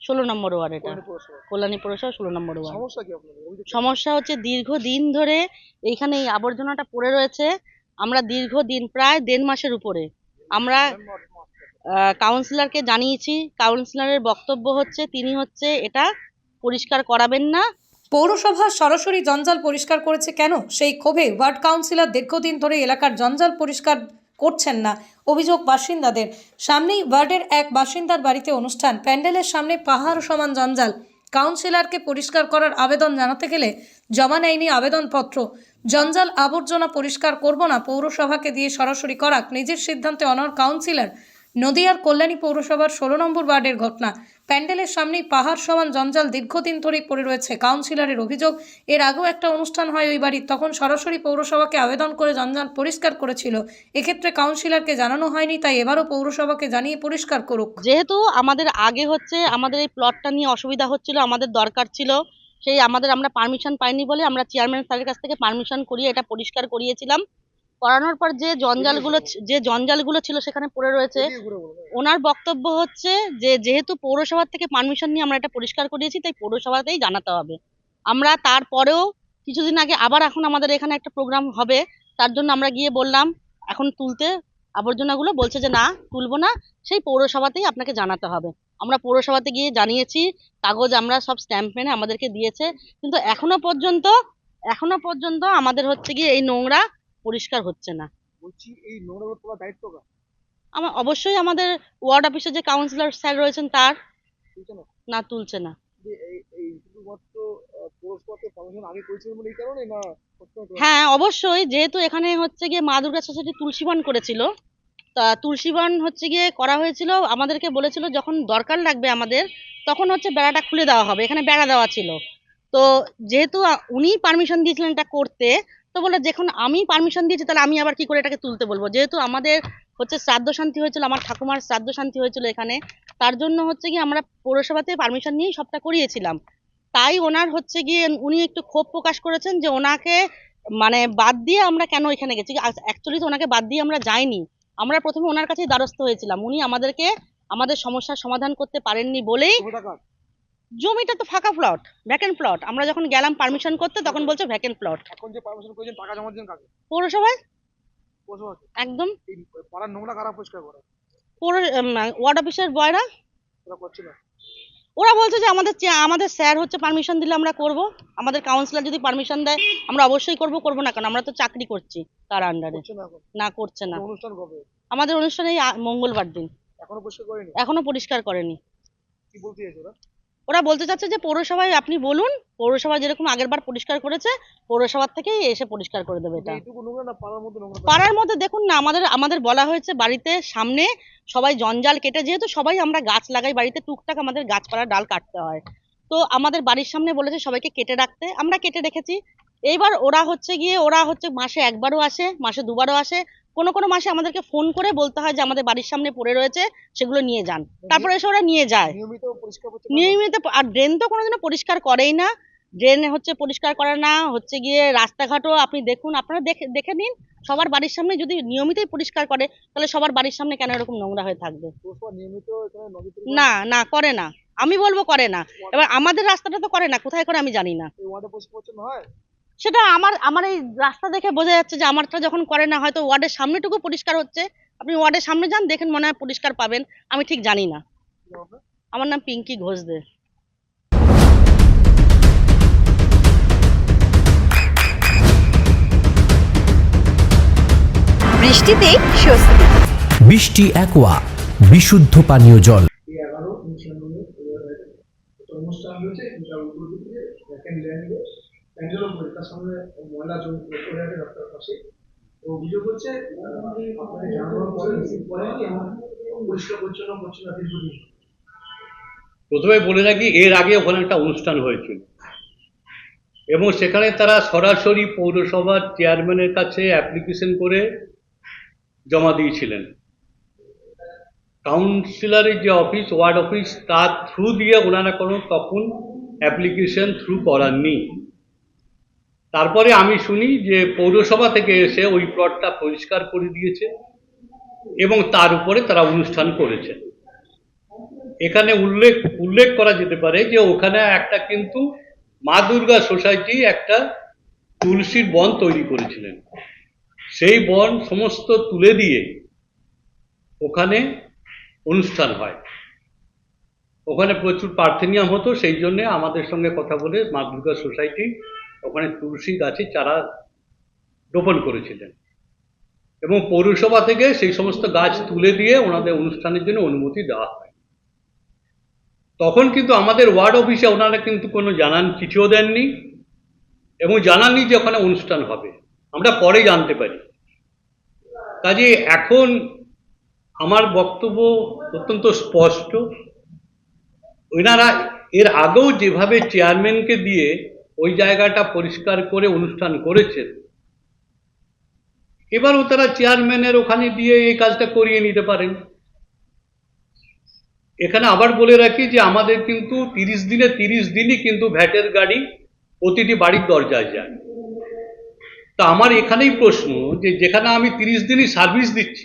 16 নম্বর word এটা, কল্যাণী পৌরসভা 16 নম্বর word. সমস্যা হচ্ছে দীর্ঘদিন ধরে এইখানে এই আবর্জনাটা পড়ে রয়েছে। আমরা দীর্ঘদিন প্রায় 1.5 মাসের উপরে আমরা কাউন্সিলরকে জানিয়েছি। কাউন্সিলরের বক্তব্য হচ্ছে তিনি হচ্ছে এটা পরিষ্কার করাবেন না। পৌরসভা সরাসরি জঞ্জাল পরিষ্কার করেছে কেন, সেই ক্ষোভে ওয়ার্ড কাউন্সিলর দীর্ঘদিন ধরে এলাকার জঞ্জাল পরিষ্কার করছেন না। অভিযোগ বাসিন্দাদের। সামনেই ওয়ার্ডের এক বাসিন্দার বাড়িতে অনুষ্ঠান, প্যান্ডেলের সামনে পাহাড় সমান জঞ্জাল। কাউন্সিলরকে পরিষ্কার করার আবেদন জানাতে গেলে জমা নেয়নি আবেদনপত্র। জঞ্জাল আবর্জনা পরিষ্কার করব না, পৌরসভাকে দিয়ে সরাসরি করাক, নিজের সিদ্ধান্তে অনড় কাউন্সিলর। নদিয়ার কল্যাণী পৌরসভার 16 নম্বর ওয়ার্ডের ঘটনা। প্যান্ডেলের সামনেই পাহাড় সমান জঞ্জাল দীর্ঘদিন ধরেই পড়ে রয়েছে। কাউন্সিলরের অভিযোগ, এর আগেও একটা অনুষ্ঠান হয় ওই বাড়ির, তখন সরাসরি পৌরসভাকে আবেদন করে জঞ্জাল পরিষ্কার করেছিল। এক্ষেত্রে কাউন্সিলরকে জানানো হয়নি, তাই এবারও পৌরসভাকে জানিয়ে পরিষ্কার করুক। যেহেতু আমাদের আগে হচ্ছে আমাদের এই প্লটটা নিয়ে অসুবিধা হচ্ছিল, আমাদের দরকার ছিল, সেই আমরা পারমিশন পাইনি বলে আমরা চেয়ারম্যান স্যারের কাছ থেকে পারমিশন করিয়ে এটা পরিষ্কার করিয়েছিলাম। করানোর পর যে জঞ্জালগুলো ছিল সেখানে পড়ে রয়েছে, ওনার বক্তব্য হচ্ছে যে যেহেতু পৌরসভার থেকে পারমিশন নিয়ে আমরা এটা পরিষ্কার করিয়েছি, তাই পৌরসভাতেই জানাতে হবে। আমরা তারপরেও কিছুদিন আগে আবার এখন আমাদের এখানে একটা প্রোগ্রাম হবে, তার জন্য আমরা গিয়ে বললাম এখন তুলতে আবর্জনাগুলো, বলছে যে না তুলবো না, সেই পৌরসভাতেই আপনাকে জানাতে হবে। আমরা পৌরসভাতে গিয়ে জানিয়েছি, কাগজ আমরা সব স্ট্যাম্প মেনে আমাদেরকে দিয়েছে, কিন্তু এখনো পর্যন্ত আমাদের হচ্ছে গিয়ে এই নোংরা পরিষ্কার হচ্ছে না। বলছি এই নোংরা তোলার দায়িত্ব কার? অবশ্যই আমাদের ওয়ার্ড অফিসে যে কাউন্সিলর স্যার রয়েছেন তার। না তুলছে না। এই শুধুমাত্র পৌরসভাতে পারমিশন আগে করেছিলেন বলে এই কারণে না? হ্যাঁ অবশ্যই, যেহেতু এখানে হচ্ছে গিয়ে মা দুর্গা সোসাইটি তুলসীবন করেছিল, তা তুলসীবন হচ্ছে গিয়ে করা হয়েছিল, আমাদেরকে বলেছিল যখন দরকার লাগবে আমাদের তখন হচ্ছে বেড়াটা খুলে দেওয়া হবে, এখানে বেড়া দেওয়া ছিল। তো যেহেতু উনি পারমিশন দিয়েছিলেন এটা করতে, তো বলে যখন আমি পারমিশন দিয়েছি তাহলে আমি আবার কি করে এটাকে তুলতে বলবো। যেহেতু আমাদের হচ্ছে শ্রাদ্ধ শান্তি হয়েছিল, আমার ঠাকুমার শ্রাদ্ধ শান্তি হয়েছিল এখানে, তার জন্য হচ্ছে গিয়ে আমরা পৌরসভাতে পারমিশন নিয়েই সবটা করিয়েছিলাম। তাই ওনার হচ্ছে গিয়ে উনি একটু ক্ষোভ প্রকাশ করেছেন যে ওনাকে মানে বাদ দিয়ে আমরা কেন এখানে গেছি। অ্যাকচুয়ালি তো ওনাকে বাদ দিয়ে আমরা যাইনি, আমরা প্রথমে ওনার কাছেই দ্বারস্থ হয়েছিলাম। উনি আমাদেরকে আমাদের সমস্যার সমাধান করতে পারেননি বলেই। জমিটা তো ফাঁকা প্লট, ভ্যাকেন্ট প্লট। আমরা যখন গেলাম পারমিশন করতে তখন বলছে ভ্যাকেন্ট প্লট। এখন যে পারমিশন করেছেন টাকা জমা দিয়েছেন কাকে? পৌরসভায়। পৌরসভাতে? একদম। এই পাড়ার নোংরা কারা পরিষ্কার করে? ওয়ার্ড অফিসের বয়রা। ওরা করছে না? ওরা বলছে যে আমাদের স্যার হচ্ছে পারমিশন দিলে আমরা করব, আমাদের কাউন্সিলর যদি পারমিশন দেয় আমরা অবশ্যই করব না কেন, আমরা তো চাকরি করছি তার আন্ডারে। না করছে না। অনুষ্ঠান কবে? আমাদের অনুষ্ঠান এই মঙ্গলবার দিন। এখনো পরিষ্কার করেনি? এখনো পরিষ্কার করেনি। কি বলতে চাইছে ওরা? ওরা বলতে চাচ্ছে যে পৌরসভায় আপনি বলুন, পৌরসভা যেরকম আগের বার পরিষ্কার করেছে পৌরসভার থেকেই এসে পরিষ্কার করে দেবে। এটা এইটুকু নোংরা না পাড়ার মধ্যে নোংরা? পাড়ার মধ্যে দেখুন না, আমাদের বলা হয়েছে বাড়িতে সামনে সবাই জঞ্জাল কেটে, যেহেতু সবাই আমরা গাছ লাগাই বাড়িতে, টুকটাক আমাদের গাছপালা ডাল কাটতে হয়, তো আমাদের বাড়ির সামনে বলেছে সবাইকে কেটে রাখতে, আমরা কেটে রেখেছি। এইবার ওরা হচ্ছে মাসে একবারও আসে, মাসে দুবারও আসে, কোনো মাসে আমাদেরকে ফোন করে বলতে হয় যে আমাদের বাড়ির সামনে পড়ে রয়েছে সেগুলো নিয়ে যান, তারপরে এসে ওরা নিয়ে যায় নিয়মিত। আর ড্রেন তো কোনোদিনও পরিষ্কার করেই না, ড্রেন হচ্ছে পরিষ্কার করে না, হচ্ছে গিয়ে রাস্তাঘাটও আপনি দেখুন, আপনারা দেখে নিন, সবার বাড়ির সামনে যদি নিয়মিতই পরিষ্কার করে তাহলে সবার বাড়ির সামনে কেন এরকম নোংরা হয়ে থাকবে? না না করে না, আমি বলবো করে না। এবার আমাদের রাস্তাটা তো করে না, কোথায় করে আমি জানি না। সেটা আমার এই রাস্তা দেখে বোঝা যাচ্ছে যে আমারটা যখন করে না, হয়তো ওয়ার্ডের সামনেটুকু পরিষ্কার হচ্ছে। আপনি ওয়ার্ডের সামনে যান, দেখেন মনে হয় পরিষ্কার পাবেন, আমি ঠিক জানি না। আমার নাম পিঙ্কি ঘোষ দে। বৃষ্টিতে স্বস্তি। বৃষ্টি অ্যাকোয়া, বিশুদ্ধ পানীয় জল। অনুষ্ঠান হয়েছে তার সামনে ময়লা পড়ে আছে রাস্তার পাশে। অভিযোগ হচ্ছে আপনাকে জানানোর পরে রিসিভ করেনি এবং পরিষ্কার পরিচ্ছন্ন করছে না দীর্ঘদিন। প্রথমে বলে রাখি, এর আগে ওখানে একটা অনুষ্ঠান হয়েছিল এবং সেখানে তারা সরাসরি পৌরসভার চেয়ারম্যানের কাছে অ্যাপ্লিকেশন করে জমা দিয়েছিলেন। কাউন্সিলরের যে অফিস, ওয়ার্ড অফিস, তার থ্রু দিয়ে ওনারা কোনো তখন অ্যাপ্লিকেশন থ্রু করাননি। তারপরে আমি শুনি যে পৌরসভা থেকে এসে ওই প্লটটা পরিষ্কার করে দিয়েছে এবং তার উপরে তারা অনুষ্ঠান করেছে। এখানে উল্লেখ করা যেতে পারে যে ওখানে একটা কিন্তু মা দুর্গা সোসাইটি একটা তুলসীর বন তৈরি করেছিলেন। সেই বন সমস্ত তুলে দিয়ে ওখানে অনুষ্ঠান হয়। ওখানে প্রচুর পার্থেনিয়াম হতো, সেই জন্য আমাদের সঙ্গে কথা বলে মা দুর্গা সোসাইটি ওখানে তুলসী গাছে চারা রোপণ করেছিলেন এবং পৌরসভা থেকে সেই সমস্ত গাছ তুলে দিয়ে ওনাদের অনুষ্ঠানের জন্য অনুমতি দেওয়া হয়। তখন কিন্তু আমাদের ওয়ার্ড অফিসে ওনারা কিন্তু কোনো চিঠিও দেননি এবং জানাননি যে ওখানে অনুষ্ঠান হবে, আমরা পরে জানতে পারি। কাজে এখন আমার বক্তব্য অত্যন্ত স্পষ্ট, ওনারা এর আগেও যেভাবে চেয়ারম্যানকে দিয়ে ওই জায়গাটা পরিষ্কার করে অনুষ্ঠান করেছেন, এবারও তারা চেয়ারম্যানের ওখানে দিয়ে এই কাজটা করিয়ে নিতে পারেন। এখানে আবার বলে রাখি যে আমাদের কিন্তু 30 দিনই কিন্তু ভ্যাটের গাড়ি প্রতিটি বাড়ির দরজায় যায়। তা আমার এখানেই প্রশ্ন যে যেখানে আমি 30 দিনই সার্ভিস দিচ্ছি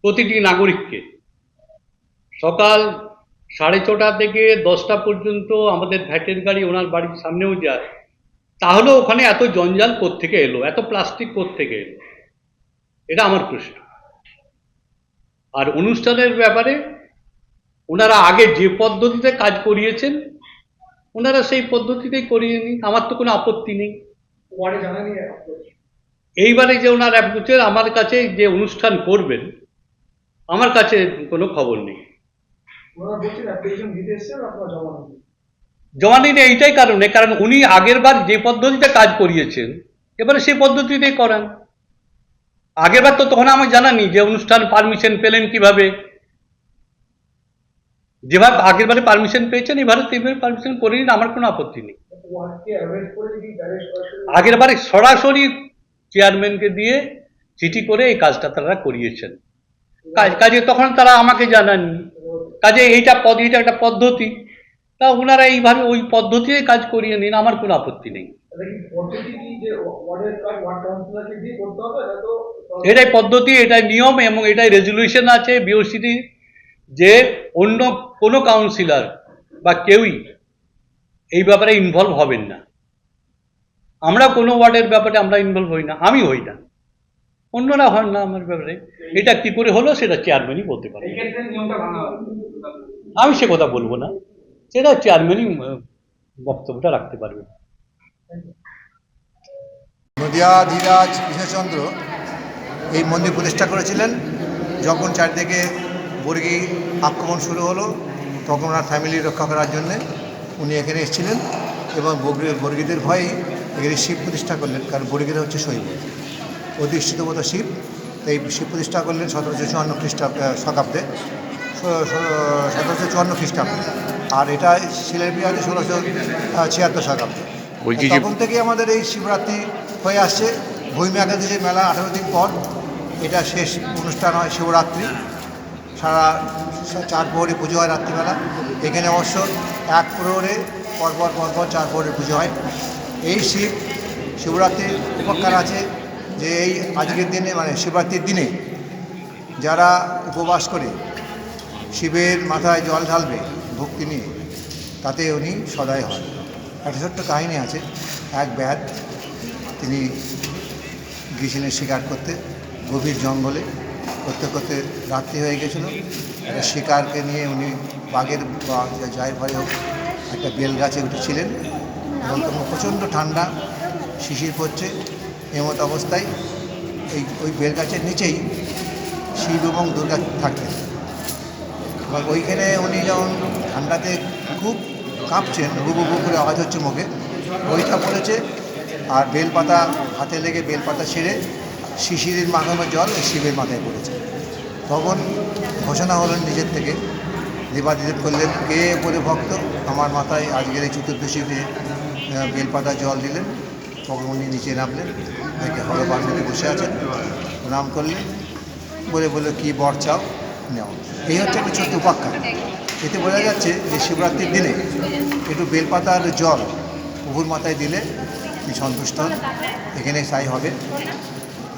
প্রতিটি নাগরিককে, সকাল 6:30 থেকে 10টা পর্যন্ত আমাদের ভ্যাটের গাড়ি ওনার বাড়ির সামনেও যায়, তাহলে ওখানে এত জঞ্জাল কোত্থেকে এলো, এত প্লাস্টিক কোত্থেকে এলো, এটা আমার প্রশ্ন। আর অনুষ্ঠানের ব্যাপারে ওনারা আগে যে পদ্ধতিতে কাজ করিয়েছেন ওনারা সেই পদ্ধতিতেই করিয়ে নিন, আমার তো কোনো আপত্তি নেই। ওয়ার্ডে জানানি এইবারে যে ওনার অ্যাপ্রোচের আমার কাছে যে অনুষ্ঠান করবেন আমার কাছে কোনো খবর নেই। ওনারা বলছেন অ্যাপ্লিকেশন দিতে এসেছেন, আপনারা জমা নেবেন। জমা নিতে এইটাই কারণ উনি আগের বার যে পদ্ধতিতে কাজ করিয়েছেন এবারে সেই পদ্ধতিতেই করান। আগের বার তো তখন আমার জানানি যে অনুষ্ঠান পারমিশন পেলেন কিভাবে, যেভাবে আগের বারে পারমিশন পেয়েছেন এবারে সেইভাবে পারমিশন করে নিন, আমার কোনো আপত্তি নেই। ওয়ার্ডকে অ্যারেস্ট করে যদি ডাইরেক্ট আগের বারে সরাসরি চেয়ারম্যানকে দিয়ে চিঠি করে এই কাজটা তারা করিয়েছেন। কাজে তখন তারা আমাকে জানাননি, কাজে এইটা একটা পদ্ধতি, তা ওনারা এইভাবে ওই পদ্ধতিতে কাজ করিয়ে নিন, আমার কোনো আপত্তি নেই। পদ্ধতি কি যে ওয়ার্ডের কাজ ওয়ার্ড কাউন্সিলরকে দিয়ে করতে হবে, এটা তো এটাই পদ্ধতি, এটাই নিয়ম এবং এটাই রেজলিউশন আছে বিওসিটি যে অন্য কোনো কাউন্সিলর বা কেউই এই ব্যাপারে ইনভলভ হবেন না। আমরা কোনো ওয়ার্ডের ব্যাপারে আমরা ইনভলভ হই না, আমি হই না, অন্যরা হন না আমার ব্যাপারে। এটা কি করে হলো সেটা চেয়ারম্যানই বলতে পারে, আমি সে কথা বলবো না, সেটা চেয়ারম্যানই বক্তব্যটা রাখতে পারবে। নদিয়া ধীরাজ কৃষ্ণচন্দ্র এই মন্দির প্রতিষ্ঠা করেছিলেন। যখন চারদিকে বর্গী আক্রমণ শুরু হলো তখন ওনার ফ্যামিলি রক্ষা করার জন্যে উনি এখানে এসেছিলেন এবং বর্গীদের ভয়েই এখানে শিব প্রতিষ্ঠা করলেন, কারণ বর্গীরা হচ্ছে শৈব অধিষ্ঠিতবত শিব। তাই শিব প্রতিষ্ঠা করলেন 1754 শতাব্দে, 1754 খ্রিস্টাব্দে, আর এটা শিলালিপি আছে 1676 শতাব্দে। তখন থেকে আমাদের এই শিবরাত্রি হয়ে আসছে। ভূমি একাদশী মেলা 18 দিন পর এটা শেষ অনুষ্ঠান হয় শিবরাত্রি। সারা 4 প্রহরী পুজো হয় রাত্রিবেলা। এখানে অবশ্য 1 প্রহরে পরপর 4 প্রহরের পুজো হয়। এই শিবরাত্রির উপকার আছে যে এই আজকের দিনে মানে শিবরাত্রির দিনে যারা উপবাস করে শিবের মাথায় জল ঢালবে ভক্তি নিয়ে, তাতে উনি সদয় হন। একটা ছোট্ট কাহিনী আছে, এক ব্যাদ তিনি গিয়েছিলেন শিকার করতে গভীর জঙ্গলে, করতে করতে রাত্রি হয়ে গেছিল। শিকারকে নিয়ে উনি বাঘের বা যাই ভয় হোক একটা বেল গাছে উঠেছিলেন এবং তখন প্রচণ্ড ঠান্ডা, শিশির পড়ছে। এমত অবস্থায় ওই বেল গাছের নিচেই শিব এবং দুর্গা থাকতেন এবং ওইখানে উনি যখন ঠান্ডাতে খুব কাঁপছেন, বুবু করে আওয়াজ হচ্ছে মুখে, ওইটা পড়েছে আর বেলপাতা হাতে লেগে বেলপাতা ছিঁড়ে শিশিরের মাখানো জল শিবের মাথায় পড়েছে। তখন ঘোষণা হলেন নিজের থেকে, দেবাদিদেব করলেন, কে বলে ভক্ত আমার মাথায় আজকের এই চতুর্দশীতে বেলপাতা জল দিলেন। তখন উনি নিচে নামলেন, দেখে হলবার মধ্যে বসে আছেন, প্রণাম করলেন, বলে কী বর চাও নেও। এই হচ্ছে একটা ছোট্ট উপাখ্যান। এতে বোঝা যাচ্ছে যে শিবরাত্রির দিনে একটু বেলপাতার জল প্রভুর মাথায় দিলে তিনি সন্তুষ্ট হন। এখানে তাই হবে।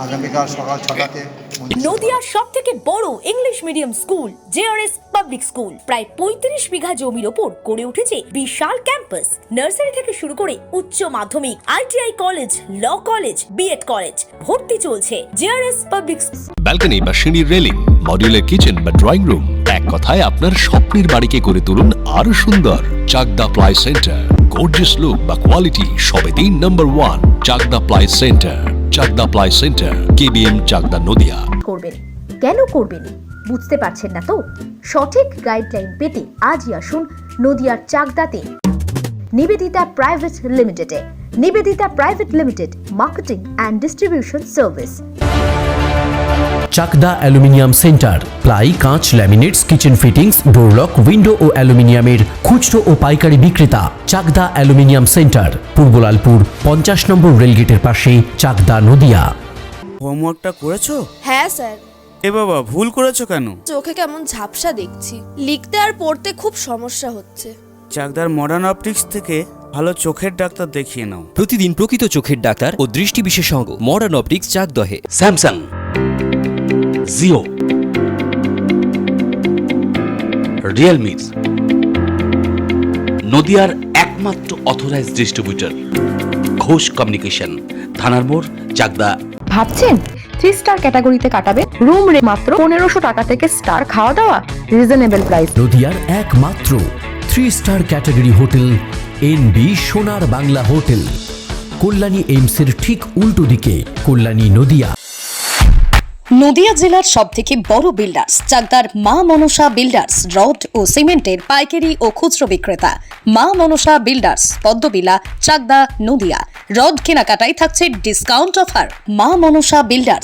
আগামীকাল সকাল 6টাতে নদিয়ার সবথেকে বড় English medium school JRS public school প্রায় ৩৫ বিঘা জমির ওপর গড়ে উঠেছে বিশাল ক্যাম্পাস। নার্সারি থেকে শুরু করে উচ্চ মাধ্যমিক, ITI college, law college, BEd college, ভর্তি চলছে। জেআরএস পাবলিক ব্যালকনি বা সিঁড়ির রেলিং, মডিউলার কিচেন বা ড্রয়িং রুম, এক কথায় আপনার স্বপ্নের বাড়িকে করে তুলুন আরো সুন্দর। Chakdah ply centre, gorgeous look বা কোয়ালিটি সবে 3 number 1 Chakdah ply centre. Chakdah ply centre, KBM, Chakdah, Nadia. করবেন কেন করবেন বুঝতে পারছেন না তো? সঠিক গাইডলাইন পেতে আজই আসুন নদিয়ার চাকদাতে নিবেদিতা প্রাইভেট লিমিটেডে। Nivedita private limited, marketing and distribution service. Chakdah aluminium centre, ply, কাঁচ, laminates, kitchen fittings, door lock, window ও অ্যালুমিনিয়ামের খুচরো ও পাইকারি বিক্রেতা। Chakdah aluminium centre, Purbalalpur 50 number রেলগেটের পাশে, চাকদা, নদিয়া। হোমওয়ার্কটা করেছো? হ্যাঁ স্যার। এ বাবা, ভুল করেছো কেন? চোখে কেমন ঝাপসা দেখছি, লিখতে আর পড়তে খুব সমস্যা হচ্ছে। চাকদার মডার্ন অপটিক্স থেকে ভালো চোখের ডাক্তার দেখিয়ে নাও। প্রতিদিন প্রকৃত চোখের ডাক্তার ও দৃষ্টি বিশেষজ্ঞ মডার্ন অপটিক্স, চাকদহে। স্যামসাং, জিও, রিয়েলমি, নদিয়ার একমাত্র অথরাইজড ডিস্ট্রিবিউটর ঘোষ কমিউনিকেশন, থানার মোড়, চাকদা। ভাবছেন 3 স্টার ক্যাটাগরিতে কাটাবে? রুম রে মাত্র 1500 টাকা থেকে স্টার, খাওয়া দাওয়া রিজনেবল প্রাইস। নদিয়ার একমাত্র 3 স্টার ক্যাটাগরি হোটেল এনবি সোনার বাংলা হোটেল, কল্যাণী এইমসের ঠিক উল্টো দিকে, কল্যাণী, নদিয়া। নদিয়া জেলার সবথেকে বড় বিল্ডার্স চাকদার মা মনসা বিল্ডার্স, রড ও সিমেন্টের পাইকারি ও খুচরো বিক্রেতা। মা মনসা বিল্ডার্স, পদ্মবিলা, চাকদা, নদিয়া। রড কেনাকাটায় থাকছে ডিসকাউন্ট অফার। মা মনসা বিল্ডার্স,